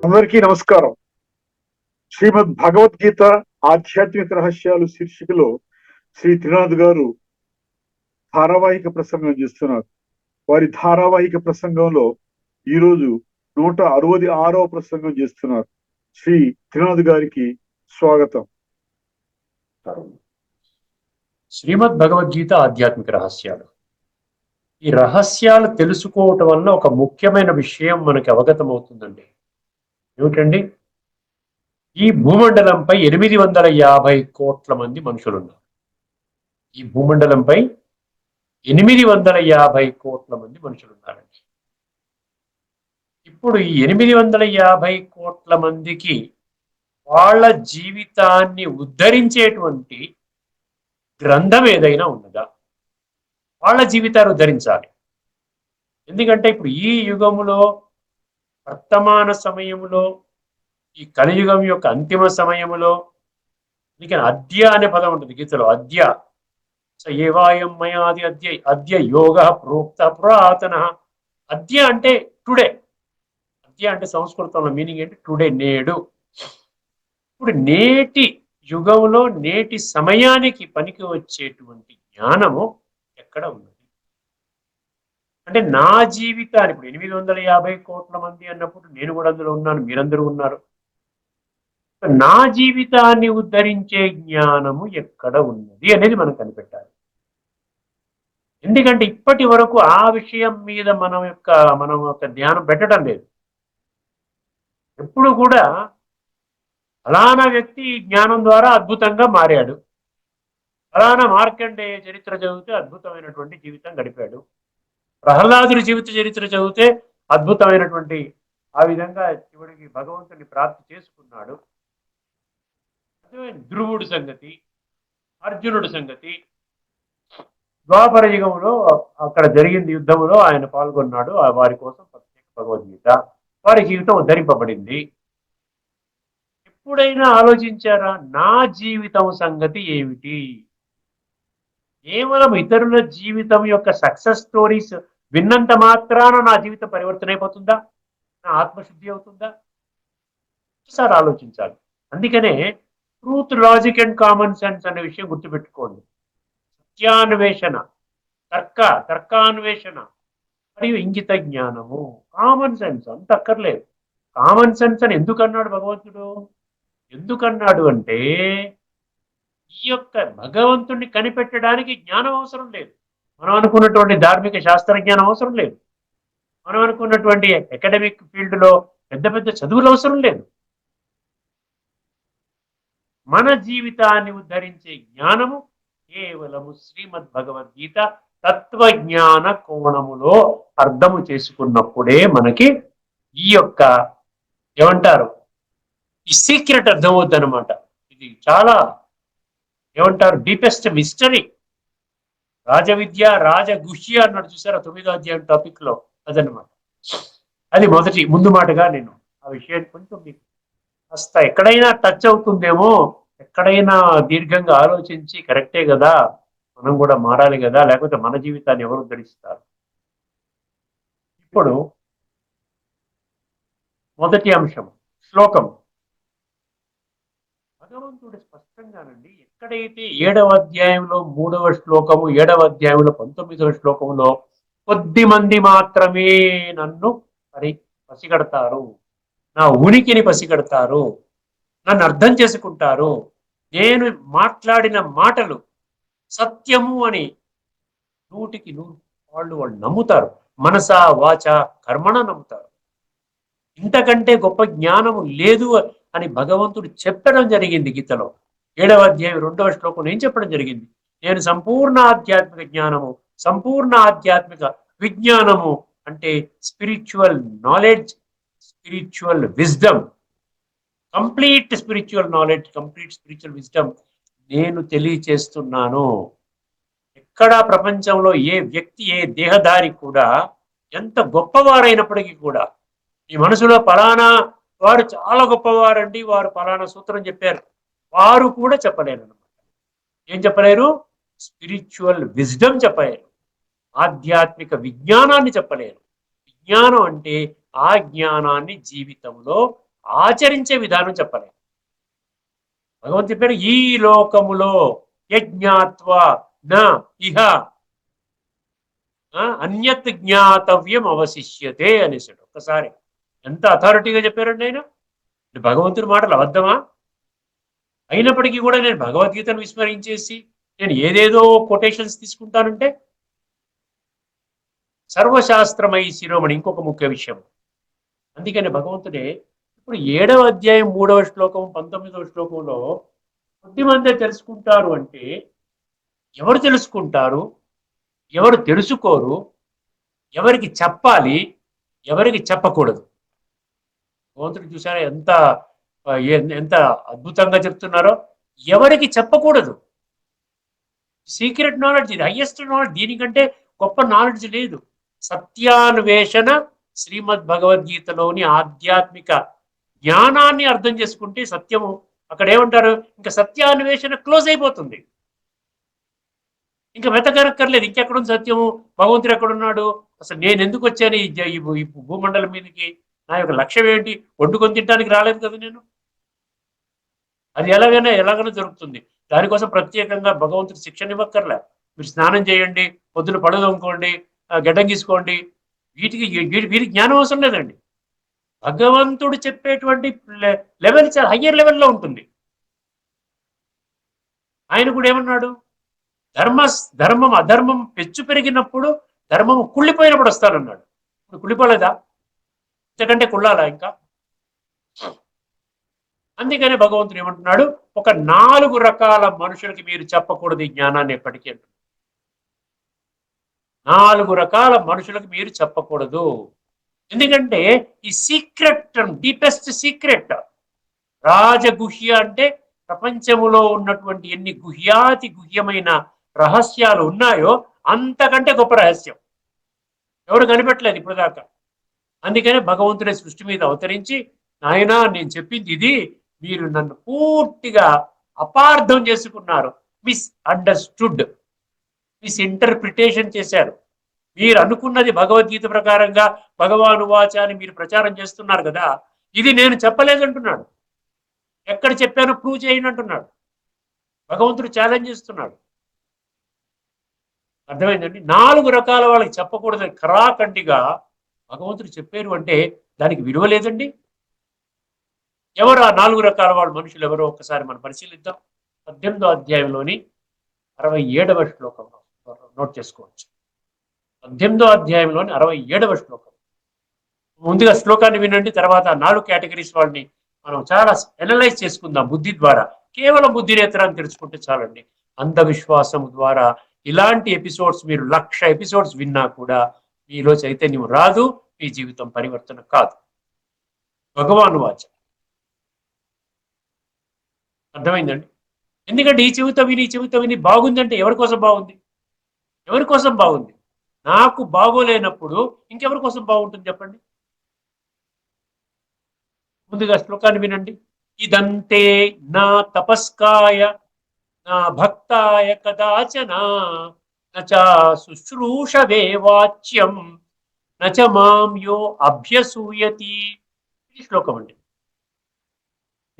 అందరికీ నమస్కారం. శ్రీమద్ భగవద్గీత ఆధ్యాత్మిక రహస్యాలు శీర్షికలో శ్రీ త్రినాథ్ గారు ధారావాహిక ప్రసంగం చేస్తున్నారు. వారి ధారావాహిక ప్రసంగంలో ఈరోజు 166వ ప్రసంగం చేస్తున్నారు. శ్రీ త్రినాథ్ గారికి స్వాగతం. శ్రీమద్ భగవద్గీత ఆధ్యాత్మిక రహస్యాలు. ఈ రహస్యాలు తెలుసుకోవటం వల్ల ఒక ముఖ్యమైన విషయం మనకి అవగతం అవుతుందండి. ఏమిటండి? ఈ భూమండలంపై 850 కోట్ల మంది మనుషులు ఉన్నారు. ఈ భూమండలంపై 850 కోట్ల మంది మనుషులు ఉన్నారండి. ఇప్పుడు ఈ 850 కోట్ల మందికి వాళ్ళ జీవితాన్ని ఉద్ధరించేటువంటి గ్రంథం ఏదైనా ఉన్నదా? వాళ్ళ జీవితాన్ని ఉద్ధరించాలి. ఎందుకంటే ఇప్పుడు ఈ యుగములో, వర్తమాన సమయములో, ఈ కలియుగం యొక్క అంతిమ సమయములో నీకు అద్య అనే పదం ఉంటుంది గీతలో. అద్య ఏవాయం మయాది అద్య అద్య యోగ ప్రోక్త పురాతన. అద్య అంటే టుడే. అద్య అంటే సంస్కృతంలో మీనింగ్ ఏంటి? టుడే, నేడు. ఇప్పుడు నేటి యుగంలో నేటి సమయానికి పనికి వచ్చేటువంటి జ్ఞానము ఎక్కడ ఉన్నది అంటే నా జీవితాన్ని ఇప్పుడు 850 కోట్ల మంది అన్నప్పుడు నేను కూడా అందులో ఉన్నాను, మీరందరూ ఉన్నారు. నా జీవితాన్ని ఉద్ధరించే జ్ఞానము ఎక్కడ ఉన్నది అనేది మనం కనిపెట్టాలి. ఎందుకంటే ఇప్పటి వరకు ఆ విషయం మీద మనం యొక్క ధ్యానం పెట్టడం లేదు. ఎప్పుడు కూడా ఫలానా వ్యక్తి జ్ఞానం ద్వారా అద్భుతంగా మారాడు, ఫలానా మార్కండేయ చరిత్ర చదివితే అద్భుతమైనటువంటి జీవితం గడిపాడు, ప్రహ్లాదుడి జీవిత చరిత్ర చదివితే అద్భుతమైనటువంటి ఆ విధంగా చివరికి భగవంతుని ప్రాప్తి చేసుకున్నాడు. ధ్రువుడి సంగతి, అర్జునుడి సంగతి, ద్వాపర యుగంలో అక్కడ జరిగింది యుద్ధంలో ఆయన పాల్గొన్నాడు, వారి కోసం ప్రత్యేక భగవద్గీత, వారి జీవితం ఉద్ధరింపబడింది. ఎప్పుడైనా ఆలోచించారా నా జీవితం సంగతి ఏమిటి? కేవలం ఇతరుల జీవితం యొక్క సక్సెస్ స్టోరీస్ విన్నంత మాత్రాన నా జీవితం పరివర్తన అయిపోతుందా? నా ఆత్మశుద్ధి అవుతుందా? ఒకసారి ఆలోచించాలి. అందుకనే truth, logic and common sense అనే విషయం గుర్తుపెట్టుకోండి. సత్యాన్వేషణ, తర్కాన్వేషణ మరియు ఇంగిత జ్ఞానము, కామన్ సెన్స్ అంత అక్కర్లేదు. కామన్ సెన్స్ అని ఎందుకన్నాడు భగవంతుడు? ఎందుకన్నాడు అంటే ఈ యొక్క భగవంతుణ్ణి కనిపెట్టడానికి జ్ఞానం అవసరం లేదు. మనం అనుకున్నటువంటి ధార్మిక శాస్త్ర జ్ఞానం అవసరం లేదు. మనం అనుకున్నటువంటి అకాడమిక్ ఫీల్డ్లో పెద్ద పెద్ద చదువులు అవసరం లేదు. మన జీవితాన్ని ఉద్ధరించే జ్ఞానము కేవలము శ్రీమద్ భగవద్గీత తత్వజ్ఞాన కోణములో అర్థము చేసుకున్నప్పుడే మనకి ఈ యొక్క ఏమంటారు ఈ సీక్రెట్ అర్థమవుద్ది అనమాట. ఇది చాలా ఏమంటారు డీపెస్ట్ మిస్టరీ. రాజవిద్య రాజగుహ్య అన్నాడు చూసారా 9వ అధ్యాయం టాపిక్ లో, అదనమాట. అది ముందు మాటగా నేను ఆ విషయాన్ని కొంచెం మీకు కాస్త ఎక్కడైనా టచ్ అవుతుందేమో, ఎక్కడైనా దీర్ఘంగా ఆలోచించి కరెక్టే కదా, మనం కూడా మారాలి కదా, లేకపోతే మన జీవితాన్ని ఎవరు గడిస్తారు. ఇప్పుడు మొదటి అంశం శ్లోకం. భగవంతుడు స్పష్టంగానండి ఎక్కడైతే 7వ అధ్యాయంలో 3వ శ్లోకము, 7వ అధ్యాయంలో 19వ శ్లోకములో కొద్ది మంది మాత్రమే నన్ను పసిగడతారు, నా ఉనికిని పసిగడతారు, నన్ను అర్థం చేసుకుంటారు, నేను మాట్లాడిన మాటలు సత్యము అని 100% వాళ్ళు నమ్ముతారు, మనసా వాచ కర్మణ నమ్ముతారు. ఇంతకంటే గొప్ప జ్ఞానము లేదు అని భగవంతుడు చెప్పడం జరిగింది గీతలో. 7వ అధ్యాయం 2వ శ్లోకం ఏం చెప్పడం జరిగింది? నేను సంపూర్ణ ఆధ్యాత్మిక జ్ఞానము, సంపూర్ణ ఆధ్యాత్మిక విజ్ఞానము అంటే spiritual knowledge, spiritual wisdom, complete spiritual knowledge, complete spiritual wisdom నేను తెలియచేస్తున్నాను. ఎక్కడా ప్రపంచంలో ఏ వ్యక్తి, ఏ దేహధారి కూడా ఎంత గొప్పవారైనప్పటికీ కూడా ఈ మనసులో ఫలానా వారు చాలా గొప్పవారండి, వారు ఫలానా సూత్రం చెప్పారు, వారు కూడా చెప్పలేరు అనమాట. ఏం చెప్పలేరు? స్పిరిచువల్ విజ్డమ్ చెప్పలేరు, ఆధ్యాత్మిక విజ్ఞానాన్ని చెప్పలేరు. విజ్ఞానం అంటే ఆ జ్ఞానాన్ని జీవితంలో ఆచరించే విధానం చెప్పలేదు. భగవంతుడు చెప్పారు ఈ లోకములో యజ్ఞాత్వ నా ఇహ అన్యత్ జ్ఞాతవ్యం అవశిష్యతే అనేసాడు. ఒక్కసారి ఎంత అథారిటీగా చెప్పారండి ఆయన. భగవంతుడి మాటలు అబద్ధమా? అయినప్పటికీ కూడా నేను భగవద్గీతను విస్మరించేసి నేను ఏదేదో కొటేషన్స్ తీసుకుంటానంటే సర్వశాస్త్రమై శిరోమణి ఇంకొక ముఖ్య విషయం. అందుకని భగవంతుడే ఇప్పుడు 7వ అధ్యాయం 3వ శ్లోకం 19వ శ్లోకంలో కొద్దిమందే తెలుసుకుంటారు అంటే ఎవరు తెలుసుకుంటారు, ఎవరు తెలుసుకోరు, ఎవరికి చెప్పాలి, ఎవరికి చెప్పకూడదు. భగవంతుడు చూసారా ఎంత ఎంత అద్భుతంగా చెప్తున్నారో. ఎవరికి చెప్పకూడదు. సీక్రెట్ నాలెడ్జ్, ఇది హైయెస్ట్ నాలెడ్జ్. దీనికంటే గొప్ప నాలెడ్జ్ లేదు. సత్యాన్వేషణ శ్రీమద్ భగవద్గీతలోని ఆధ్యాత్మిక జ్ఞానాన్ని అర్థం చేసుకుంటే సత్యము అక్కడ ఏమంటారు, ఇంకా సత్యాన్వేషణ క్లోజ్ అయిపోతుంది. ఇంకా వెతకనక్కర్లేదు. ఇంకెక్కడుంది సత్యము, భగవంతుడు ఎక్కడున్నాడు, అసలు నేను ఎందుకు వచ్చాను ఈ భూమండలం మీదకి, నా యొక్క లక్ష్యం ఏంటి, వండుకొని తినడానికి రాలేదు కదా నేను. అది ఎలాగైనా జరుగుతుంది. దానికోసం ప్రత్యేకంగా భగవంతుడు శిక్షణ ఇవ్వక్కర్లే. మీరు స్నానం చేయండి, పొద్దున పడుదొంకోండి, గడ్డం గీసుకోండి, వీటికి జ్ఞానం అవసరం లేదండి. భగవంతుడు చెప్పేటువంటి లెవెల్ చాలా హయ్యర్ లెవెల్లో ఉంటుంది. ఆయన కూడా ఏమన్నాడు, ధర్మం అధర్మం పెచ్చు పెరిగినప్పుడు ధర్మం కుళ్ళిపోయినప్పుడు వస్తానన్నాడు. ఇప్పుడు కుళ్ళిపోలేదా? ఇంతకంటే కుళ్ళాలా ఇంకా? అందుకనే భగవంతుడు ఏమంటున్నాడు, ఒక 4 రకాల మనుషులకి మీరు చెప్పకూడదు ఈ జ్ఞానాన్ని ఎప్పటికీ అంటున్నాడు. 4 రకాల మనుషులకు మీరు చెప్పకూడదు. ఎందుకంటే ఈ సీక్రెట్, డీపెస్ట్ సీక్రెట్, రాజగుహ్య అంటే ప్రపంచములో ఉన్నటువంటి ఎన్ని గుహ్యాతి గుహ్యమైన రహస్యాలు ఉన్నాయో అంతకంటే గొప్ప రహస్యం ఎవరు కనిపెట్టలేదు ఇప్పుడు దాకా. అందుకనే భగవంతుడే సృష్టి మీద అవతరించి, నాయనా నేను చెప్పింది ఇది, మీరు నన్ను పూర్తిగా అపార్థం చేసుకున్నారు, మిస్ అండర్స్టూడ్, మిస్ ఇంటర్ప్రిటేషన్ చేశారు. మీరు అనుకున్నది భగవద్గీత ప్రకారంగా భగవాను వాచ అని మీరు ప్రచారం చేస్తున్నారు కదా, ఇది నేను చెప్పలేదంటున్నాడు. ఎక్కడ చెప్పానో ప్రూవ్ చేయండి అంటున్నాడు. భగవంతుడు ఛాలెంజ్ చేస్తున్నాడు. అర్థమైందండి? 4 రకాల వాళ్ళకి చెప్పకూడదని ఖరాఖండిగా భగవంతుడు చెప్పారు అంటే దానికి విలువ లేదండి. ఎవరు ఆ 4 రకాల వాళ్ళు మనుషులు ఎవరో ఒకసారి మనం పరిశీలిద్దాం. 18వ అధ్యాయంలోని 67వ శ్లోకం నోట్ చేసుకోవచ్చు. 18వ అధ్యాయంలోని 67వ శ్లోకం. ముందుగా శ్లోకాన్ని వినండి, తర్వాత 4 కేటగిరీస్ వాళ్ళని మనం చాలా ఎనలైజ్ చేసుకుందాం బుద్ధి ద్వారా. కేవలం బుద్ధి నేత్రాన్ని తెలుసుకుంటే చాలండి. అంధవిశ్వాసం ద్వారా ఇలాంటి ఎపిసోడ్స్ మీరు 1,00,000 ఎపిసోడ్స్ విన్నా కూడా మీలో చైతన్యం రాదు, మీ జీవితం పరివర్తన కాదు. భగవాను వాచ. అర్థమైందండి? ఎందుకంటే ఈ చెవితో విని బాగుందంటే ఎవరి కోసం బాగుంది? ఎవరి కోసం బాగుంది? నాకు బాగోలేనప్పుడు ఇంకెవరి కోసం బాగుంటుంది చెప్పండి? ముందుగా శ్లోకాన్ని వినండి. ఇదంతే నా తపస్కాయ నా భక్తాయ కదాచన నచా శుశ్రూషవే వాచ్యం నచ మాం యో అభ్యసూయతి. ఇది శ్లోకం అండి.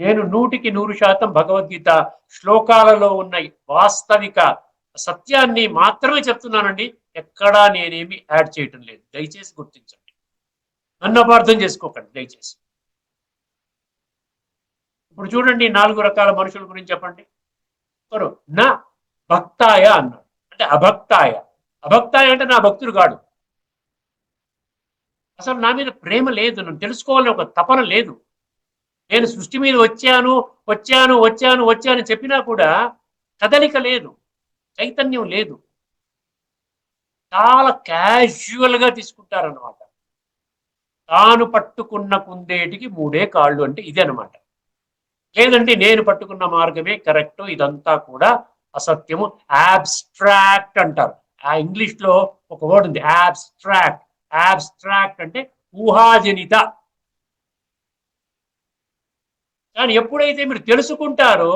నేను 100% భగవద్గీత శ్లోకాలలో ఉన్న వాస్తవిక సత్యాన్ని మాత్రమే చెప్తున్నానండి. ఎక్కడా నేనేమి యాడ్ చేయటం లేదు. దయచేసి గుర్తించండి. నన్ను అపార్థం చేసుకోకండి దయచేసి. ఇప్పుడు చూడండి 4 రకాల మనుషుల గురించి చెప్పండి. నా భక్తాయ అన్నాడు, అంటే అభక్తాయ. అభక్తాయ అంటే నా భక్తుడు కాడు. అసలు నా మీద ప్రేమ లేదు, నన్ను తెలుసుకోవాలని ఒక తపన లేదు. నేను సృష్టి మీద వచ్చాను చెప్పినా కూడా కదలిక లేదు, చైతన్యం లేదు. చాలా క్యాజువల్గా తీసుకుంటారన్నమాట. తాను పట్టుకున్న కుందేటికి 3 కాళ్ళు అంటే ఇదే అనమాట. లేదంటే నేను పట్టుకున్న మార్గమే కరెక్ట్, ఇదంతా కూడా అసత్యము, యాబ్స్ట్రాక్ట్ అంటారు. ఆ ఇంగ్లీష్లో ఒక వర్డ్ ఉంది, యాబ్స్ట్రాక్ట్. యాబ్స్ట్రాక్ట్ అంటే ఊహాజనిత. కానీ ఎప్పుడైతే మీరు తెలుసుకుంటారో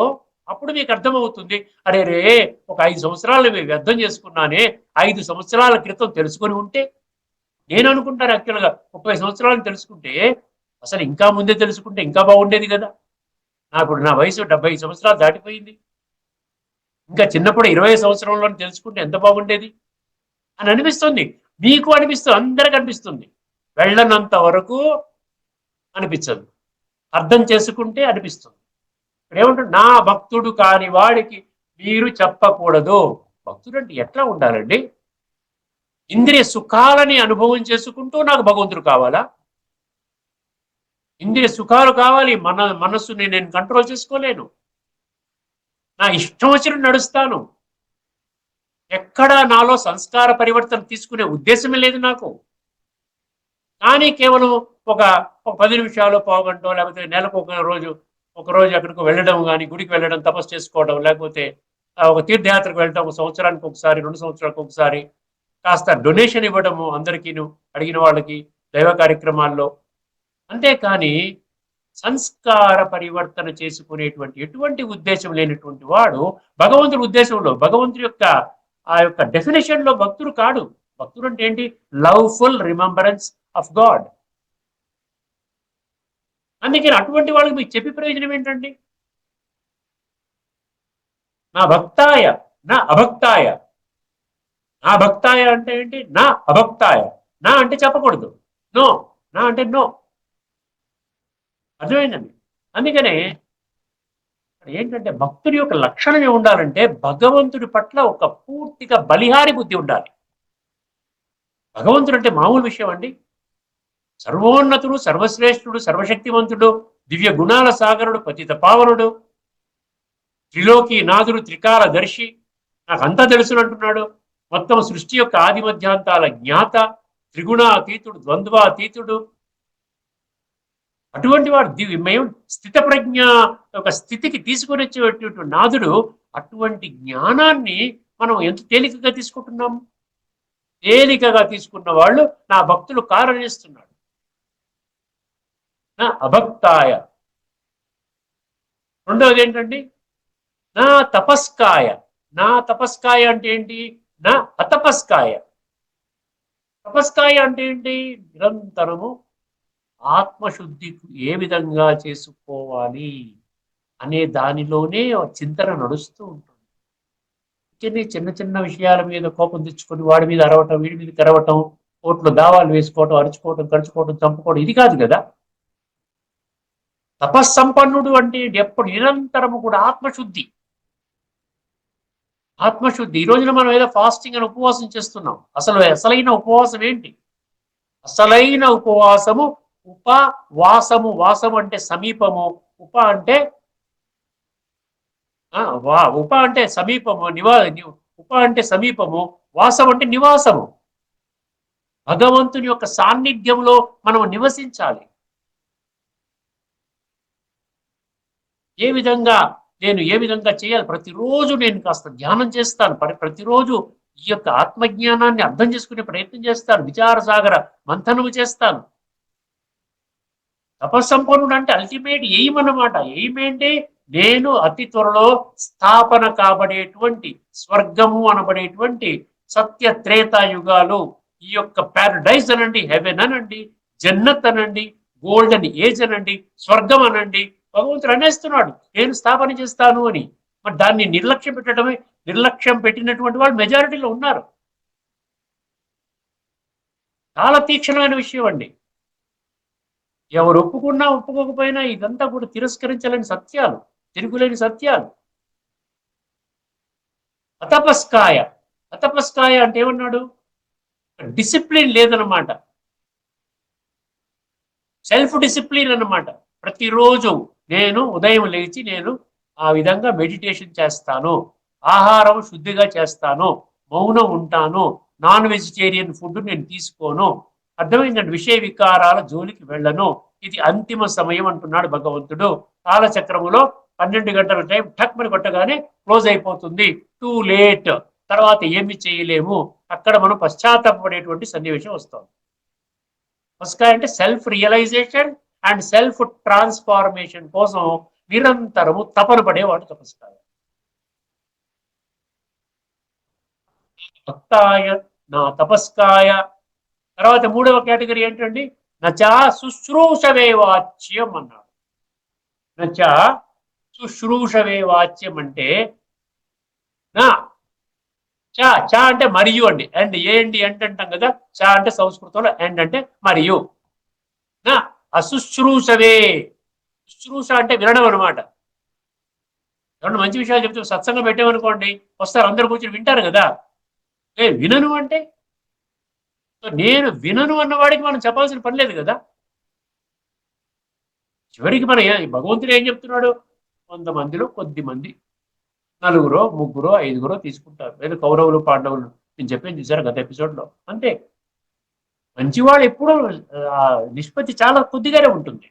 అప్పుడు మీకు అర్థమవుతుంది, అరే రే ఒక 5 సంవత్సరాలు మేము వ్యర్థం చేసుకున్నానే, 5 సంవత్సరాల క్రితం తెలుసుకొని ఉంటే, నేను అనుకుంటాను యాక్చువల్గా 30 సంవత్సరాలను తెలుసుకుంటే అసలు ఇంకా ముందే తెలుసుకుంటే ఇంకా బాగుండేది కదా. నా వయసు 70 సంవత్సరాలు దాటిపోయింది. ఇంకా చిన్నప్పుడు 20 సంవత్సరంలో తెలుసుకుంటే ఎంత బాగుండేది అని అనిపిస్తుంది. మీకు అనిపిస్తుంది, అందరికి అనిపిస్తుంది. వెళ్ళనంత వరకు అనిపించదు, అర్థం చేసుకుంటే అనిపిస్తుంది. ఇక్కడ ఏమంటారు, నా భక్తుడు కాని వాడికి మీరు చెప్పకూడదు. భక్తుడు అంటే ఎట్లా ఉండాలండి? ఇంద్రియ సుఖాలని అనుభవం చేసుకుంటూ నాకు భగవంతుడు కావాలా? ఇంద్రియ సుఖాలు కావాలి, మనస్సుని నేను కంట్రోల్ చేసుకోలేను, నా ఇష్టం వచ్చినట్టు నడుస్తాను. ఎక్కడా నాలో సంస్కార పరివర్తన తీసుకునే ఉద్దేశమే లేదు నాకు. కానీ కేవలం ఒక ఒక 10 నిమిషాలు, పావుగంటో, లేకపోతే నెలకు ఒక రోజు ఎక్కడికి వెళ్ళడం కానీ, గుడికి వెళ్ళడం, తపస్సు చేసుకోవడం, లేకపోతే ఒక తీర్థయాత్రకు వెళ్ళడం, ఒక సంవత్సరానికి ఒకసారి, 2 సంవత్సరాలకు ఒకసారి కాస్త డొనేషన్ ఇవ్వడము అందరికీను, అడిగిన వాళ్ళకి దైవ కార్యక్రమాల్లో. అంతేకాని సంస్కార పరివర్తన చేసుకునేటువంటి ఎటువంటి ఉద్దేశం లేనటువంటి వాడు భగవంతుడి ఉద్దేశంలో, భగవంతుడి యొక్క ఆ యొక్క డెఫినేషన్ లో భక్తుడు కాడు. భక్తుడు అంటే ఏంటి? లవ్ఫుల్ రిమెంబరెన్స్ ఆఫ్ గాడ్. అందుకని అటువంటి వాళ్ళకి మీకు చెప్పి ప్రయోజనం ఏంటండి? నా భక్తాయ, నా అభక్తాయ. నా భక్తాయ అంటే ఏంటి? నా అభక్తాయ. నా అంటే చెప్పకూడదు, నో. నా అంటే నో. అర్థమైందండి? అందుకనే ఏంటంటే భక్తుడి యొక్క లక్షణం ఏముండాలంటే భగవంతుడి పట్ల ఒక పూర్తిగా బలిహారి బుద్ధి ఉండాలి. భగవంతుడు అంటే మామూలు విషయం అండి? సర్వోన్నతుడు, సర్వశ్రేష్ఠుడు, సర్వశక్తివంతుడు, దివ్య గుణాల సాగరుడు, పతిత పావనుడు, త్రిలోకి నాథుడు, త్రికాల దర్శి, నాకు అంతా తెలుసును అంటున్నాడు. మొత్తం సృష్టి యొక్క ఆది మధ్యాంతాల జ్ఞాత, త్రిగుణాతీతుడు, ద్వంద్వాతీతుడు. అటువంటి వాడు మేము స్థిత ప్రజ్ఞ ఒక స్థితికి తీసుకొని వచ్చేటువంటి నాథుడు. అటువంటి జ్ఞానాన్ని మనం ఎంత తేలికగా తీసుకుంటున్నాము? తేలికగా తీసుకున్న వాళ్ళు నా భక్తులు కారణిస్తున్నాడు. నా అభక్తాయ. రెండవది ఏంటండి? నా తపస్కాయ. నా తపస్కాయ అంటే ఏంటి? నా అతపస్కాయ. తపస్కాయ అంటే ఏంటి? నిరంతరము ఆత్మశుద్ధి ఏ విధంగా చేసుకోవాలి అనే దానిలోనే చింతన నడుస్తూ ఉంటుంది. చిన్న చిన్న విషయాల మీద కోపం తెచ్చుకొని వాడి మీద అరవటం, వీడి మీద తెరవటం, కోట్లు దావాలు వేసుకోవటం, అరుచుకోవటం, కరుచుకోవటం, చంపుకోవడం, ఇది కాదు కదా. తపస్సంపన్నుడు అంటే ఎప్పుడు నిరంతరము కూడా ఆత్మశుద్ధి. ఆత్మశుద్ధి. ఈ రోజున మనం ఏదో ఫాస్టింగ్ అని ఉపవాసం చేస్తున్నాం. అసలైన ఉపవాసం ఏంటి? అసలైన ఉపవాసము ఉపవాసము. వాసము అంటే సమీపము, అంటే ఉప అంటే సమీపము, ఉప అంటే సమీపము, వాసం అంటే నివాసము. భగవంతుని యొక్క సాన్నిధ్యంలో మనం నివసించాలి. ఏ విధంగా చేయాలి? ప్రతిరోజు నేను కాస్త ధ్యానం చేస్తాను. ప్రతిరోజు ఈ యొక్క ఆత్మజ్ఞానాన్ని అర్థం చేసుకునే ప్రయత్నం చేస్తాను. విచార సాగర మంథనము చేస్తాను. తపస్సంపన్నుడు అంటే అల్టిమేట్ ఎయిమ్ అన్నమాట. ఎయిమ్ ఏంటి? నేను అతి త్వరలో స్థాపన కాబడేటువంటి స్వర్గము అనబడేటువంటి సత్య త్రేతాయుగాలు, ఈ యొక్క ప్యారడైజ్ అనండి, హెవెన్ అనండి, జన్నత్ అనండి, గోల్డెన్ ఏజ్ అనండి, స్వర్గం అనండి, భగవంతుడు అనేస్తున్నాడు నేను స్థాపన చేస్తాను అని. మరి దాన్ని నిర్లక్ష్యం పెట్టినటువంటి వాళ్ళు మెజారిటీలో ఉన్నారు. చాలా తీక్షణమైన విషయం అండి. ఎవరు ఒప్పుకున్నా ఒప్పుకోకపోయినా ఇదంతా కూడా తిరస్కరించలేని సత్యాలు, తిరుగులేని సత్యాలు. అతపస్కాయ. అతపస్కాయ అంటే ఏమన్నాడు? డిసిప్లిన్ లేదన్నమాట. సెల్ఫ్ డిసిప్లిన్ అన్నమాట. ప్రతిరోజు నేను ఉదయం లేచి నేను ఆ విధంగా మెడిటేషన్ చేస్తాను, ఆహారం శుద్ధిగా చేస్తాను, మౌనం ఉంటాను, నాన్ వెజిటేరియన్ ఫుడ్ నేను తీసుకోను, అర్థమైందండి, విషయ వికారాల జోలికి వెళ్ళను. ఇది అంతిమ సమయం అంటున్నాడు భగవంతుడు. కాలచక్రములో 12 గంటల టైం ఠక్మని కొట్టగానే క్లోజ్ అయిపోతుంది. Too late. తర్వాత ఏమి చేయలేము. అక్కడ మనం పశ్చాత్తాపడేటువంటి సన్నివేశం వస్తుంది. తపస్కాయ అంటే self realisation and self transformation కోసం నిరంతరము తపన పడేవాడు తపస్కాయ. భక్తాయ, నా తపస్కాయ. తర్వాత మూడవ కేటగిరీ ఏంటండి? నచా శుశ్రూషవే వాచ్యం అన్నాడు. నచా శుశ్రూషవే వాచ్యం అంటే నా చా చా అంటే మరియు అండి, అండ్ ఏ అండి అంట అంటాం కదా, చా అంటే సంస్కృతంలో అండ్ అంటే మరియు. నా అశుశ్రూషవే, శుశ్రూష అంటే వినడం అనమాట. ఏమన్నా మంచి విషయాలు చెప్తూ సత్సంగం పెట్టామనుకోండి, వస్తారు అందరు కూర్చొని వింటారు కదా. నేను వినను అంటే, నేను వినను అన్నవాడికి మనం చెప్పాల్సిన పని లేదు కదా. చివరికి మన భగవంతుడు ఏం చెప్తున్నాడు, 100 మందిలో కొద్ది మంది, నలుగురో ముగ్గురో ఐదుగురో తీసుకుంటారు. లేదా కౌరవులు పాండవులు నేను చెప్పేది చూసారు గత ఎపిసోడ్లో, అంతే. మంచివాళ్ళు ఎప్పుడూ ఆ నిష్పత్తి చాలా కొద్దిగానే ఉంటుంది.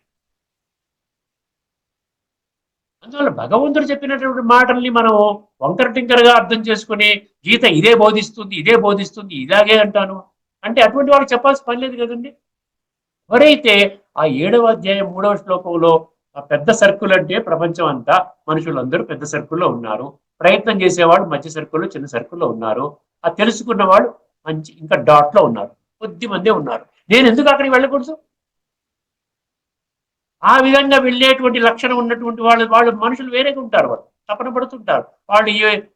అందువల్ల భగవంతుడు చెప్పినటువంటి మాటల్ని మనం వంకర టింకరగా అర్థం చేసుకుని గీత ఇదే బోధిస్తుంది ఇదే బోధిస్తుంది ఇలాగే అంటాను అంటే అటువంటి వాడు చెప్పాల్సిన పని లేదు కదండి. ఎవరైతే ఆ 7వ అధ్యాయం 3వ శ్లోకంలో ఆ పెద్ద సర్కిల్ అంటే ప్రపంచం అంతా, మనుషులందరూ పెద్ద సర్కిల్లో ఉన్నారు, ప్రయత్నం చేసేవాడు మధ్య సర్కిల్లో చిన్న సర్కిల్లో ఉన్నారు, ఆ తెలుసుకున్న వాళ్ళు మంచి ఇంకా డాట్లో ఉన్నారు, కొద్ది మందే ఉన్నారు. నేను ఎందుకు అక్కడికి వెళ్ళకూడదు? ఆ విధంగా వెళ్ళేటువంటి లక్షణం ఉన్నటువంటి వాళ్ళు మనుషులు వేరేగా ఉంటారు. వాళ్ళు తపన పడుతుంటారు. వాళ్ళు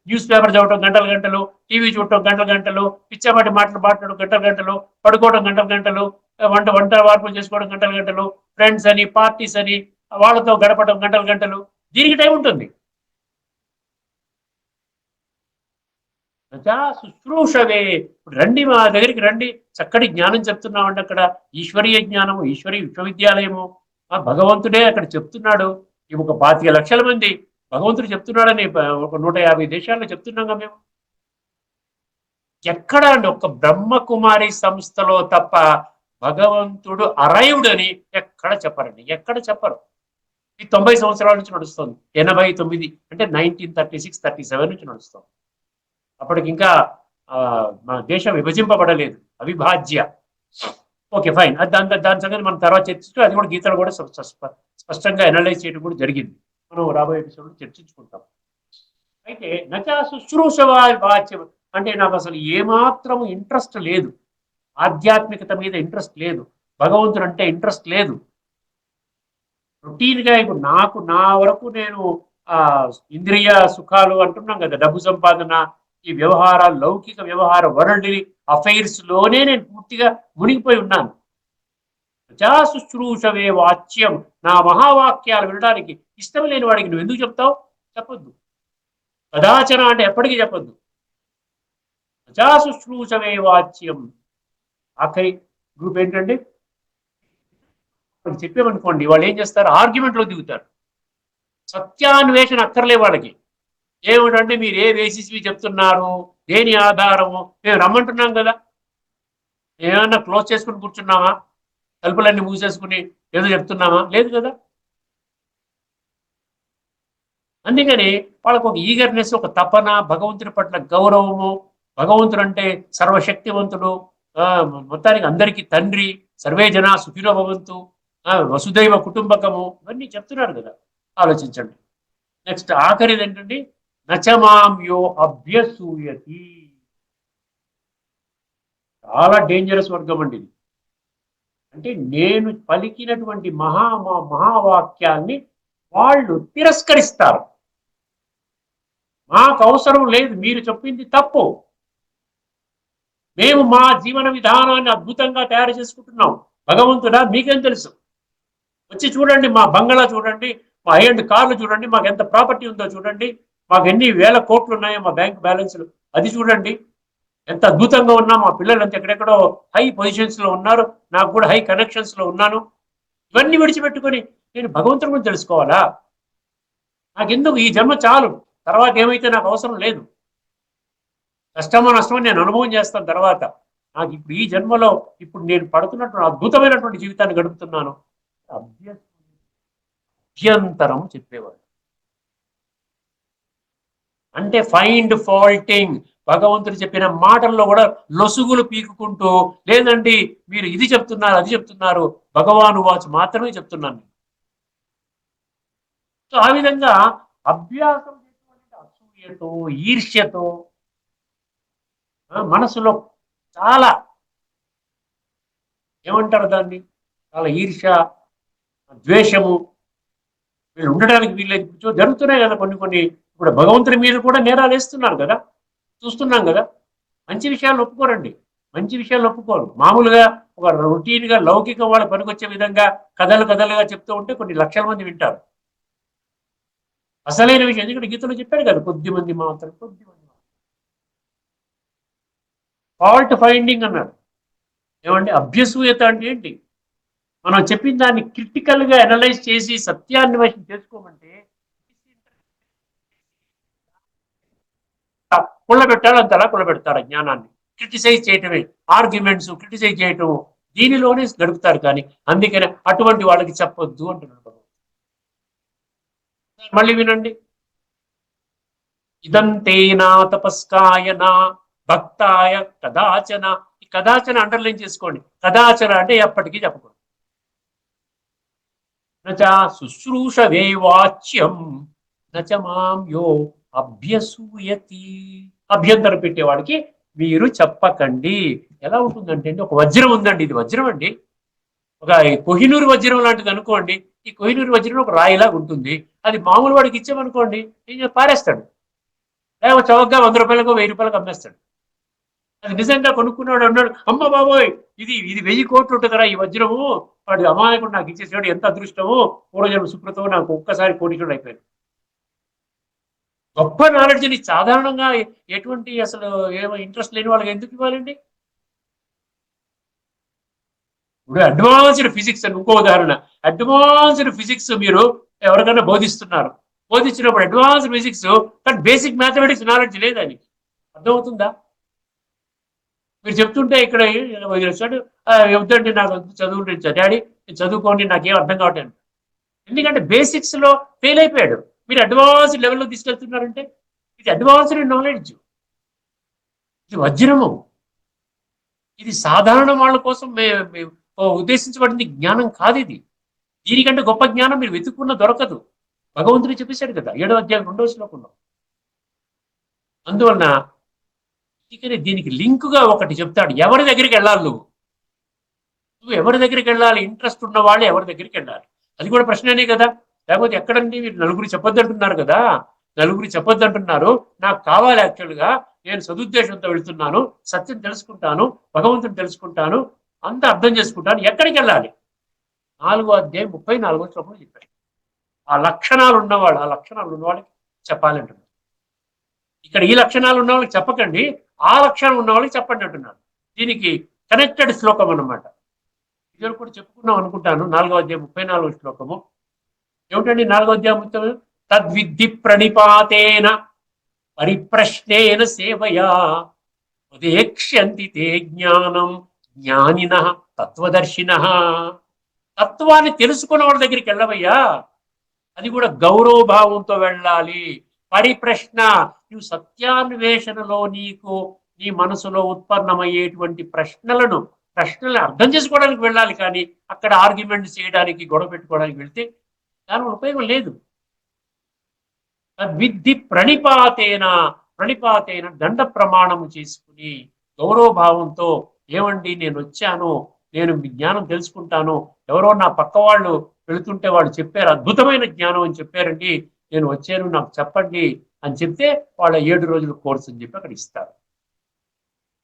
న్యూస్ పేపర్ చదవటం గంటలు గంటలు, టీవీ చూడటం గంటలు గంటలు, పిచ్చపాటి మాటలు మాట్లాడడం గంటలు గంటలు, పడుకోవడం గంటలు గంటలు, వంట వార్పులు చేసుకోవడం గంటలు గంటలు, ఫ్రెండ్స్ అని పార్టీస్ అని వాళ్ళతో గడపడం గంటలు గంటలు. దీనికి టైం ఉంటుంది. శుశ్రూషవే, రండి మా దగ్గరికి రండి, చక్కటి జ్ఞానం చెప్తున్నామండి. అక్కడ ఈశ్వరీయ జ్ఞానము, ఈశ్వరీయ విశ్వవిద్యాలయము, ఆ భగవంతుడే అక్కడ చెప్తున్నాడు. ఒక 25 లక్షల మంది భగవంతుడు చెప్తున్నాడని ఒక 150 దేశాల్లో చెప్తున్నాగా మేము. ఎక్కడ అండి ఒక్క బ్రహ్మకుమారి సంస్థలో తప్ప భగవంతుడు అరైవ్డ్ అని ఎక్కడ చెప్పరండి, ఎక్కడ చెప్పరు. ఈ 90 సంవత్సరాల నుంచి నడుస్తుంది, 89 అంటే 1936 37 నుంచి నడుస్తుంది. అప్పటికి ఇంకా మన దేశం విభజింపబడలేదు, అవిభాజ్య. ఓకే ఫైన్, దాని సంగతి మనం తర్వాత చర్చిస్తూ, అది కూడా గీతలు కూడా స్పష్టంగా అనలైజ్ చేయడం కూడా జరిగింది. మనం రాబోయే ఎపిసోడ్లో చర్చించుకుంటాం. అయితే నచా శుశ్రూష వాచ్యం అంటే నాకు అసలు ఏమాత్రం ఇంట్రెస్ట్ లేదు, ఆధ్యాత్మికత మీద ఇంట్రెస్ట్ లేదు, భగవంతుడు అంటే ఇంట్రెస్ట్ లేదు. రొటీన్గా ఇప్పుడు నాకు నా వరకు నేను ఆ ఇంద్రియ సుఖాలు అంటున్నాం కదా, డబ్బు సంపాదన, ఈ వ్యవహారాలు, లౌకిక వ్యవహార వరల్డ్ అఫైర్స్ లోనే నేను పూర్తిగా మునిగిపోయి ఉన్నాను. ప్రజా శుశ్రూషవే వాచ్యం, నా మహావాక్యాలు వినడానికి ఇష్టం లేని వాడికి నువ్వు ఎందుకు చెప్తావు? చెప్పొద్దు. కదాచన అంటే ఎప్పటికీ చెప్పొద్దు. ప్రజా శుశ్రూషవే వాచ్యం. ఆఖరి గ్రూప్ ఏంటంటే చెప్పామనుకోండి, వాళ్ళు ఏం చేస్తారు, ఆర్గ్యుమెంట్లో దిగుతారు. సత్యాన్వేషణ అక్కర్లే వాళ్ళకి. ఏమిటంటే మీరు ఏ బేసిస్వి చెప్తున్నారు, దేని ఆధారము, మేము రమ్మంటున్నాం కదా, ఏమన్నా క్లోజ్ చేసుకుని కూర్చున్నామా, తలుపులన్నీ మూసేసుకుని ఏదో చెప్తున్నామా? లేదు కదా. అందుకని వాళ్ళకు ఒక ఈగర్నెస్, ఒక తపన, భగవంతుడి పట్ల గౌరవము, భగవంతుడు అంటే సర్వశక్తివంతుడు, మొత్తానికి అందరికీ తండ్రి, సర్వే జనా సుఖినో భవంతు, వసుదైవ కుటుంబకము, ఇవన్నీ చెప్తున్నారు కదా. ఆలోచించండి. నెక్స్ట్ ఆఖరిది ఏంటండి, నచమాంయో అభ్యసూయతి. చాలా డేంజరస్ వర్గం అండి ఇది. అంటే నేను పలికినటువంటి మహావాక్యాన్ని వాళ్ళు తిరస్కరిస్తారు. మాకు అవసరం లేదు, మీరు చెప్పింది తప్పు, మేము మా జీవన విధానాన్ని అద్భుతంగా తయారు చేసుకుంటున్నాం. భగవంతుడా మీకేం తెలుసు, వచ్చి చూడండి, మా బంగళా చూడండి, మా హై-ఎండ్ కార్లు చూడండి, మాకు ఎంత ప్రాపర్టీ ఉందో చూడండి, మాకు ఎన్ని వేల కోట్లు ఉన్నాయో మా బ్యాంక్ బ్యాలెన్స్లు అది చూడండి, ఎంత అద్భుతంగా ఉన్నా, మా పిల్లలు అంతా ఎక్కడెక్కడో హై పొజిషన్స్ లో ఉన్నారు, నాకు కూడా హై కనెక్షన్స్ లో ఉన్నాను. ఇవన్నీ విడిచిపెట్టుకొని నేను భగవంతుడి గురించి తెలుసుకోవాలా? నాకెందుకు, ఈ జన్మ చాలు, తర్వాత ఏమైతే నాకు అవసరం లేదు. కష్టమో నష్టమో నేను అనుభవం చేస్తాను తర్వాత. నాకు ఇప్పుడు ఈ జన్మలో ఇప్పుడు నేను పడుతున్నటువంటి అద్భుతమైనటువంటి జీవితాన్ని గడుపుతున్నాను. అభ్యంతరం చెప్పేవాడు అంటే ఫైండ్ ఫాల్టింగ్. భగవంతుడు చెప్పిన మాటల్లో కూడా లొసుగులు పీకుకుంటూ, లేదండి మీరు ఇది చెప్తున్నారు అది చెప్తున్నారు, భగవాను వాచ్ మాత్రమే చెప్తున్నాను. సో ఆ విధంగా అభ్యాసం చేసినటువంటి అసూయతో, ఈర్ష్యతో మనసులో చాలా ఏమంటారు దాన్ని, చాలా ఈర్ష, ద్వేషము, వీళ్ళు ఉండడానికి వీళ్ళు జరుగుతున్నాయి కదా కొన్ని కొన్ని. ఇప్పుడు భగవంతుని మీద కూడా నేరాలు వేస్తున్నారు కదా, చూస్తున్నాం కదా. మంచి విషయాలు ఒప్పుకోరండి, మంచి విషయాలు ఒప్పుకోరు. మామూలుగా ఒక రొటీన్ గా లౌకిక వాళ్ళ పనికొచ్చే విధంగా కథలు కథలుగా చెప్తూ ఉంటే కొన్ని లక్షల మంది వింటారు. అసలైన విషయం ఎందుకంటే గీతలో చెప్పాడు కదా, కొద్ది మంది మాత్రం, కొద్ది మంది మాత్రం. ఫాల్ట్ ఫైండింగ్ అన్నాడు. ఏమంటే అభ్యసూయత అంటే ఏంటి? మనం చెప్పిన దాన్ని క్రిటికల్ గా అనలైజ్ చేసి సత్యాన్వేషణ చేసుకోమంటే కుళ్ళబెట్టాలి, అంతలా కుళ్ళబెడతారు జ్ఞానాన్ని. క్రిటిసైజ్ చేయటమే, ఆర్గ్యుమెంట్స్ క్రిటిసైజ్ చేయటం, దీనిలోనే గడుపుతారు. కానీ అందుకనే అటువంటి వాళ్ళకి చెప్పొద్దు అంటున్నాడు భగవంతుడు. మళ్ళీ వినండి. ఇదంతేనా తపస్కాయ నా భక్తాయ కదాచన. ఈ కదాచన అండర్లైన్ చేసుకోండి. కదాచన అంటే ఎప్పటికీ చెప్పకూడదు. నచ శుశ్రూషవే వాచ్యం నచ మాం యో అభ్యసూయతి. అభ్యంతరం పెట్టేవాడికి మీరు చెప్పకండి. ఎలా ఉంటుందంటే అండి, ఒక వజ్రం ఉందండి, ఇది వజ్రం అండి, ఒక కోహినూరు వజ్రం లాంటిది అనుకోండి. ఈ కోహినూరు వజ్రం ఒక రాయిలాగా ఉంటుంది. అది మామూలు వాడికి ఇచ్చామనుకోండి, ఏం పారేస్తాడు, లేకపోతే చౌకగా 100 రూపాయలకు 1000 రూపాయలకు అమ్మేస్తాడు. అది నిజంగా కొనుక్కున్నాడు అన్నాడు, అమ్మ బాబోయ్, ఇది ఇది 1000 కోట్లు ఉంటుంది కదా ఈ వజ్రము, వాడు అమాయకుడు నాకు ఇచ్చేసాడు, ఎంత అదృష్టము, పూర్వజన్మ సుకృతం, నాకు ఒక్కసారి కోటీశ్వరుడు అయిపోయాడు. గొప్ప నాలెడ్జ్ని సాధారణంగా ఎటువంటి అసలు ఏమో ఇంట్రెస్ట్ లేని వాళ్ళకి ఎందుకు ఇవ్వాలండి? ఇప్పుడు అడ్వాన్స్డ్ ఫిజిక్స్ అని ఇంకో ఉదాహరణ. అడ్వాన్స్డ్ ఫిజిక్స్ మీరు ఎవరికైనా బోధిస్తున్నారు, బోధించినప్పుడు అడ్వాన్స్డ్ ఫిజిక్స్, కానీ బేసిక్ మ్యాథమెటిక్స్ నాలెడ్జ్ లేదని అర్థమవుతుందా? మీరు చెప్తుంటే ఇక్కడ వదిలేస్తాడు, వద్దండి నాకు చదువుంటే డాడీ చదువుకోండి నాకేం అర్థం కావట్లేదు. ఎందుకంటే బేసిక్స్ లో ఫెయిల్ అయిపోయాడు. మీరు అడ్వాన్స్డ్ లెవెల్లో తీసుకెళ్తున్నారంటే ఇది అడ్వాన్స్డ్ నాలెడ్జ్, ఇది వజ్రము, ఇది సాధారణ వాళ్ళ కోసం ఉద్దేశించబడింది జ్ఞానం కాదు ఇది. దీనికంటే గొప్ప జ్ఞానం మీరు వెతుక్కున్న దొరకదు. భగవంతుడు చెప్పేశాడు కదా 7వ అధ్యాయం 2వ శ్లోకంలో. అందువలన అందుకని దీనికి లింకుగా ఒకటి చెప్తాడు, ఎవరి దగ్గరికి వెళ్ళాలి నువ్వు, నువ్వు ఎవరి దగ్గరికి వెళ్ళాలి, ఇంట్రెస్ట్ ఉన్న వాళ్ళు ఎవరి దగ్గరికి వెళ్ళాలి. అది కూడా ప్రశ్ననే కదా. లేకపోతే ఎక్కడండి మీరు నలుగురు చెప్పొద్దు అంటున్నారు కదా, నలుగురు చెప్పొద్దు అంటున్నారు. నాకు కావాలి యాక్చువల్గా, నేను సదుద్దేశంతో వెళ్తున్నాను, సత్యం తెలుసుకుంటాను, భగవంతుని తెలుసుకుంటాను, అంతా అర్థం చేసుకుంటాను, ఎక్కడికి వెళ్ళాలి? 4వ అధ్యాయం 34వ శ్లోకంలో చెప్పాడు. ఆ లక్షణాలు ఉన్నవాడు, ఆ లక్షణాలు ఉన్నవాళ్ళకి చెప్పాలి అంటున్నాడు. ఇక్కడ ఈ లక్షణాలు ఉన్న వాళ్ళకి చెప్పకండి, ఆ లక్షణం ఉన్న వాళ్ళకి చెప్పండి అంటున్నాడు. దీనికి కనెక్టెడ్ శ్లోకం అన్నమాట. ఇది కూడా చెప్పుకున్నాం అనుకుంటాను. 4వ అధ్యాయం 34వ శ్లోకము ఏమిటండి? 4వ అధ్యాయం తద్విద్ధి ప్రణిపాతేన పరిప్రశ్నేన సేవయా ఉదేక్ష్యంతి తే జ్ఞానం జ్ఞానిన తత్వదర్శిన. తత్వాన్ని తెలుసుకున్న వాళ్ళ దగ్గరికి వెళ్ళవయ్యా, అది కూడా గౌరవభావంతో వెళ్ళాలి. పరిప్రశ్న, నువ్వు సత్యాన్వేషణలో నీకు నీ మనసులో ఉత్పన్నమయ్యేటువంటి ప్రశ్నలను అర్థం చేసుకోవడానికి వెళ్ళాలి. కానీ అక్కడ ఆర్గ్యుమెంట్ చేయడానికి, గొడవ పెట్టుకోవడానికి వెళ్తే దాని ఉపయోగం లేదు. విద్ధి ప్రణిపాతేన, ప్రణిపాతేన దండ ప్రమాణము చేసుకుని గౌరవభావంతో, ఏమండి నేను వచ్చాను, నేను జ్ఞానం తెలుసుకుంటాను, ఎవరో నా పక్క వాళ్ళు వెళుతుంటే వాళ్ళు చెప్పారు అద్భుతమైన జ్ఞానం అని చెప్పారండి, నేను వచ్చాను నాకు చెప్పండి అని చెప్తే వాళ్ళ 7 రోజుల కోర్సు అని చెప్పి అక్కడ ఇస్తారు.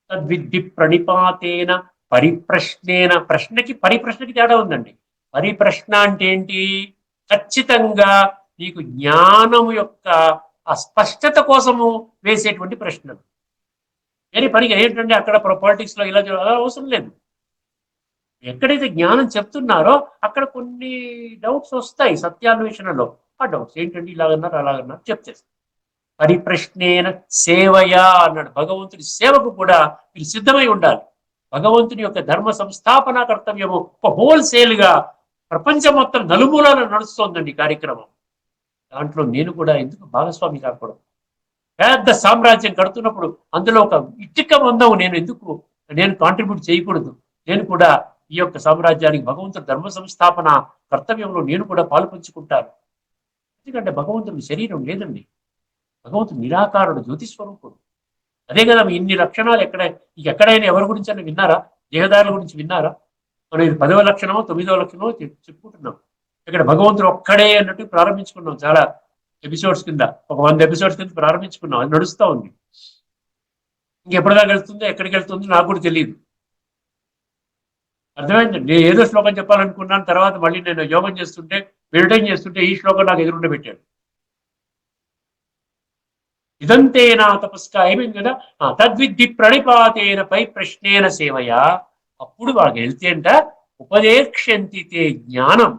తద్విద్ధి ప్రణిపాతేన పరిప్రశ్నేన. ప్రశ్నకి పరిప్రశ్నకి తేడా ఉందండి. పరిప్రశ్న అంటే ఏంటి? ఖచ్చితంగా నీకు జ్ఞానం యొక్క ఆ స్పష్టత కోసము వేసేటువంటి ప్రశ్నలు. వేరే పనిగా ఏంటంటే అక్కడ పాలిటిక్స్ లో ఇలా అవసరం లేదు. ఎక్కడైతే జ్ఞానం చెప్తున్నారో అక్కడ కొన్ని డౌట్స్ వస్తాయి సత్యాన్వేషణలో. ఆ డౌట్స్ ఏంటంటే ఇలాగన్నారు అలాగన్నారు చెప్తేస్తారు. పరిప్రశ్నేన సేవయా అన్నాడు. భగవంతుడి సేవకు కూడా మీరు సిద్ధమై ఉండాలి. భగవంతుని యొక్క ధర్మ సంస్థాపన కర్తవ్యము ఒక హోల్సేల్ గా ప్రపంచం మొత్తం నలుమూలన నడుస్తోందండి కార్యక్రమం. దాంట్లో నేను కూడా ఎందుకు భాగస్వామి కాకూడదు? పెద్ద సామ్రాజ్యం కడుతున్నప్పుడు అందులో ఒక ఇటుక మందం నేను కాంట్రిబ్యూట్ చేయకూడదు? నేను కూడా ఈ యొక్క సామ్రాజ్యానికి భగవంతుడి ధర్మ సంస్థాపన కర్తవ్యంలో నేను కూడా పాలు పంచుకుంటాను. ఎందుకంటే భగవంతుడికి శరీరం లేదండి, భగవంతుడు నిరాకారుడు, జ్యోతిస్వరూపుడు. అదే కదా ఇన్ని లక్షణాలు ఎక్కడైనా ఎవరి గురించి అని విన్నారా? దేహదారుల గురించి విన్నారా? మనం ఇది 10వ లక్షణమో 9వ లక్షణమో చెప్పుకుంటున్నాం. ఇక్కడ భగవంతుడు ఒక్కడే అన్నట్టు ప్రారంభించుకున్నాం. చాలా ఎపిసోడ్స్ కింద, ఒక 100 ఎపిసోడ్స్ కింద ప్రారంభించుకున్నాం. అది నడుస్తూ ఉంది. ఇంకెప్పటిదాకా వెళ్తుందో ఎక్కడికి వెళ్తుందో నాకు కూడా తెలియదు. అర్థమైంది. నేను ఏదో శ్లోకం చెప్పాలనుకున్నాను, తర్వాత మళ్ళీ నేను యోగం చేస్తుంటే, మెడిటేషన్ చేస్తుంటే ఈ శ్లోకం నాకు ఎదురుండి పెట్టాడు. ఇదంతే నా తపస్కా అయిపోయింది కదా. తద్విద్ధి ప్రణిపాతేన పై ప్రశ్నేన సేవయా. అప్పుడు వాళ్ళకి వెళ్తే అంట ఉపదేక్ష్యంతితే జ్ఞానం,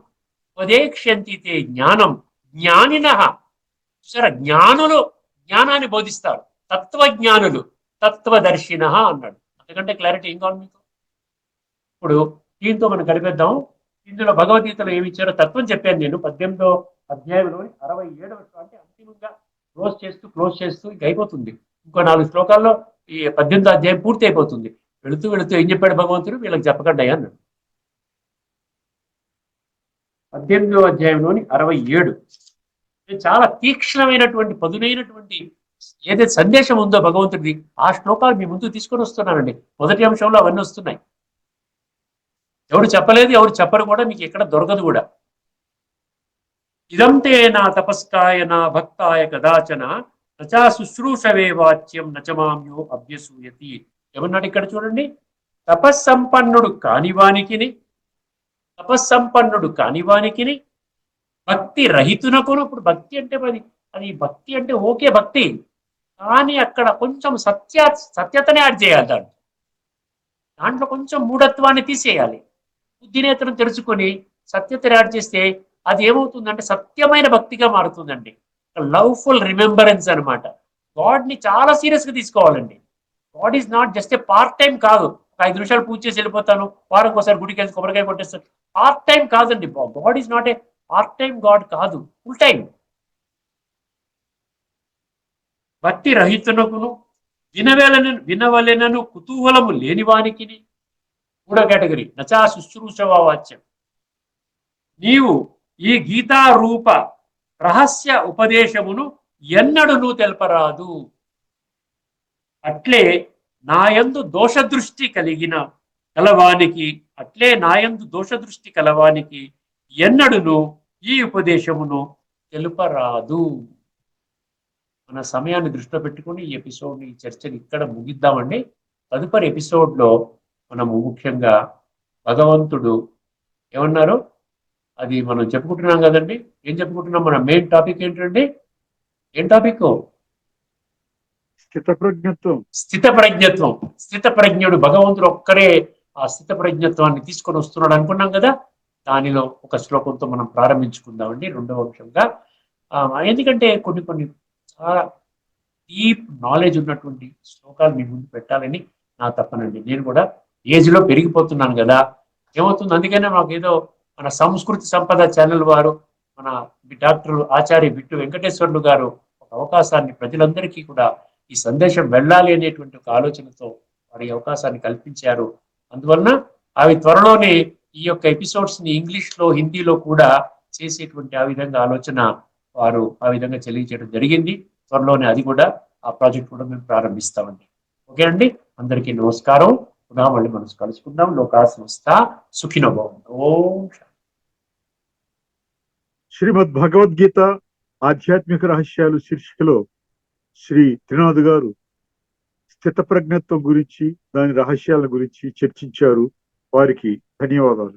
ఉపదేక్ష్యంతితే జ్ఞానం జ్ఞానిన. సరే, జ్ఞానులు జ్ఞానాన్ని బోధిస్తారు, తత్వజ్ఞానులు తత్వదర్శిన అన్నాడు. అంతకంటే క్లారిటీ ఏం కావాలి మీకు? ఇప్పుడు దీంతో మనం కలిపేద్దాం. ఇందులో భగవద్గీతలో ఏమి ఇచ్చారో తత్వం చెప్పాను నేను. 18వ అధ్యాయంలోని 67వ అంటే అంతిమంగా క్లోజ్ చేస్తూ ఇంక అయిపోతుంది. ఇంకో 4 శ్లోకాల్లో ఈ 18వ అధ్యాయం పూర్తి అయిపోతుంది. వెళుతూ వెళుతూ ఏం చెప్పాడు భగవంతుడు? వీళ్ళకి చెప్పకండి అన్నాడు. 18వ అధ్యాయంలోని 67 చాలా తీక్షణమైనటువంటి, పదునైనటువంటి ఏదైతే సందేశం ఉందో భగవంతుడిది, ఆ శ్లోకాలు మీ ముందు తీసుకొని వస్తున్నానండి. మొదటి అంశంలో అవన్నీ వస్తున్నాయి. ఎవరు చెప్పలేదు, ఎవరు చెప్పరు కూడా, మీకు ఎక్కడ దొరకదు కూడా. ఇదంతే నా తపస్కాయ నా భక్తాయ కదాచన నచా శుశ్రూషవే వాచ్యం నచమామ్యో అభ్యసూయతి. ఏమన్నాడు ఇక్కడ చూడండి. తపస్సంపన్నుడు కానివానికిని, భక్తి రహితునకును. ఇప్పుడు భక్తి అంటే అది భక్తి అంటే ఓకే భక్తి, కానీ అక్కడ కొంచెం సత్యతనే యాడ్ చేయాలి. దాంట్లో కొంచెం మూఢత్వాన్ని తీసేయాలి. బుద్ధినేత్రం తెలుసుకొని సత్యతను యాడ్ చేస్తే అది ఏమవుతుందంటే సత్యమైన భక్తిగా మారుతుందండి. లవ్ఫుల్ రిమెంబరెన్స్ అనమాట. గాడ్ని చాలా సీరియస్గా తీసుకోవాలండి. God is not just a part time కాదు. ఒక 5 నిమిషాలు పూజ చేసి వెళ్ళిపోతాను, వారంకి ఒకసారి గుడికి వెళ్ళి కొబ్బరికాయ కొట్టేస్తాను, పార్ట్ టైం కాదండి. God is not a part time God కాదు, ఫుల్ టైం. భక్తి రహితునకును వినవలెనను కుతూహలము లేనివానికి. 3వ కేటగిరీ నచా శుశ్రూషవా వాచ్యం. నీవు ఈ గీతారూప రహస్య ఉపదేశమును ఎన్నడూ తెలపరాదు. అట్లే నాయందు దోషదృష్టి కలవానికి ఎన్నడూ ఈ ఉపదేశమును తెలుపరాదు. మన సమయాన్ని దృష్టిలో పెట్టుకుని ఈ ఎపిసోడ్, ఈ చర్చని ఇక్కడ ముగిద్దామండి. తదుపరి ఎపిసోడ్లో మనము ముఖ్యంగా భగవంతుడు ఏమన్నారు అది మనం చెప్పుకుంటున్నాం కదండి. ఏం చెప్పుకుంటున్నాం? మన మెయిన్ టాపిక్ ఏంటండి? ఏం టాపిక్? స్థితప్రజ్ఞత్వం. భగవంతుడు ఒక్కరే ఆ స్థితప్రజ్ఞత్వాన్ని తీసుకొని వస్తున్నాడు అనుకున్నాం కదా. దానిలో ఒక శ్లోకంతో మనం ప్రారంభించుకుందామండి 2వ అంశంగా. ఎందుకంటే కొన్ని చాలా డీప్ నాలెడ్జ్ ఉన్నటువంటి శ్లోకాలు మీ ముందు పెట్టాలని నా తప్పనండి. నేను కూడా ఏజ్లో పెరిగిపోతున్నాను కదా, ఏమవుతుంది. అందుకనే మాకు ఏదో మన సంస్కృతి సంపద ఛానల్ వారు, మన డాక్టర్ ఆచార్య బిట్టు వెంకటేశ్వర్లు గారు ఒక అవకాశాన్ని ప్రజలందరికీ కూడా ఈ సందేశం వెళ్ళాలి అనేటువంటి ఒక ఆలోచనతో వారి అవకాశాన్ని కల్పించారు. అందువలన అవి త్వరలోనే ఈ యొక్క ఎపిసోడ్స్ ని ఇంగ్లీష్ లో, హిందీలో కూడా చేసేటువంటి ఆ విధంగా ఆలోచన వారు ఆ విధంగా తెలియజేయడం జరిగింది. త్వరలోనే అది కూడా, ఆ ప్రాజెక్ట్ కూడా మేము ప్రారంభిస్తామండి. ఓకే అండి, అందరికీ నమస్కారం. పునః మళ్ళీ మనం కలుసుకుందాం. లోకా సమస్త సుఖినో భవంతు. ఓం. శ్రీమద్ భగవద్గీత ఆధ్యాత్మిక రహస్యాలు శీర్షికలో శ్రీ త్రినాథ్ గారు స్థితప్రజ్ఞత్వం గురించి, దాని రహస్యాల గురించి చర్చించారు. వారికి ధన్యవాదాలు.